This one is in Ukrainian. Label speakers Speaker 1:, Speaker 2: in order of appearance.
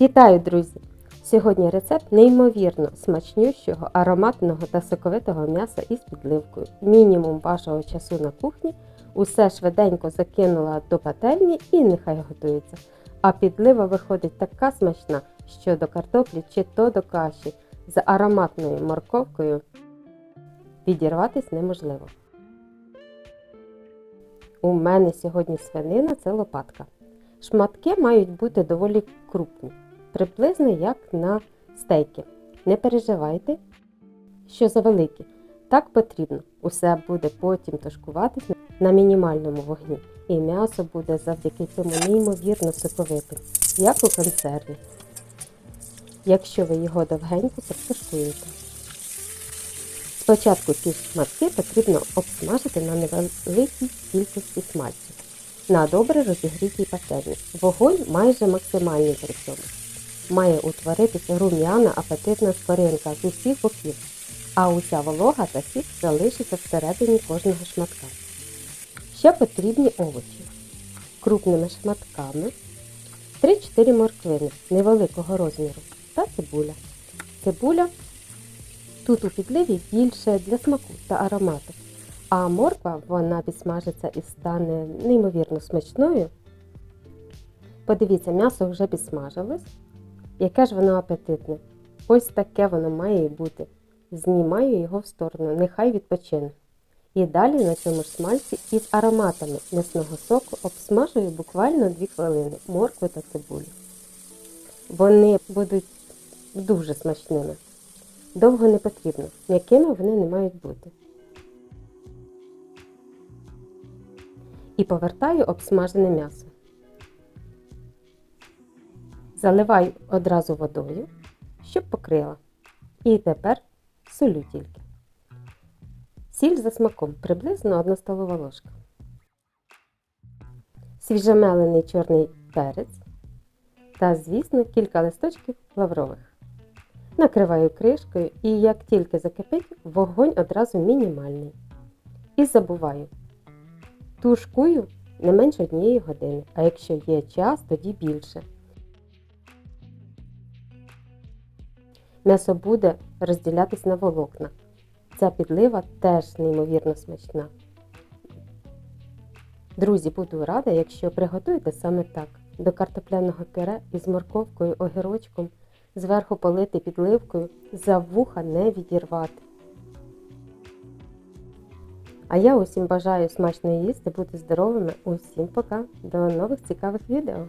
Speaker 1: Вітаю, друзі! Сьогодні рецепт неймовірно смачнющого, ароматного та соковитого м'яса із підливкою. Мінімум вашого часу на кухні, усе швиденько закинула до пательні і нехай готується. А підлива виходить така смачна, що до картоплі чи то до каші з ароматною морковкою відірватись неможливо. У мене сьогодні свинина – це лопатка. Шматки мають бути доволі крупні, приблизно як на стейки. Не переживайте, що завеликі. Так потрібно. Усе буде потім тушкуватись на мінімальному вогні. І м'ясо буде завдяки цьому неймовірно соковитим, як у консерві, якщо ви його довгенько протушкуєте. Спочатку ці шматки потрібно обсмажити на невеликій кількості смальцю на добре розігрітій пательні. Вогонь майже максимальний при цьому. Має утворитися рум'яна апетитна скоринка з усіх боків, а уся волога та сік залишиться всередині кожного шматка. Ще потрібні овочі. Крупними шматками 3-4 морквини невеликого розміру та цибуля. Цибуля тут у підливі більше для смаку та аромату, а морква, вона підсмажиться і стане неймовірно смачною. Подивіться, м'ясо вже підсмажилось. Яке ж воно апетитне. Ось таке воно має бути. Знімаю його в сторону, нехай відпочине. І далі на цьому ж смальці із ароматами м'ясного соку обсмажую буквально 2 хвилини моркву та цибулю. Вони будуть дуже смачними. Довго не потрібно, м'якими вони не мають бути. І повертаю обсмажене м'ясо. Заливаю одразу водою, щоб покрила. І тепер солю тільки. Сіль за смаком, приблизно 1 столова ложка. Свіжомелений чорний перець та, звісно, кілька листочків лаврових. Накриваю кришкою і як тільки закипить, вогонь одразу мінімальний. І забуваю. Тушкую не менше 1 години, а якщо є час, тоді більше. М'ясо буде розділятись на волокна. Ця підлива теж неймовірно смачна. Друзі, буду рада, якщо приготуєте саме так. До картопляного пюре із морковкою, огірочком, зверху полити підливкою, за вуха не відірвати. А я усім бажаю смачно їсти, бути здоровими. Усім пока! До нових цікавих відео!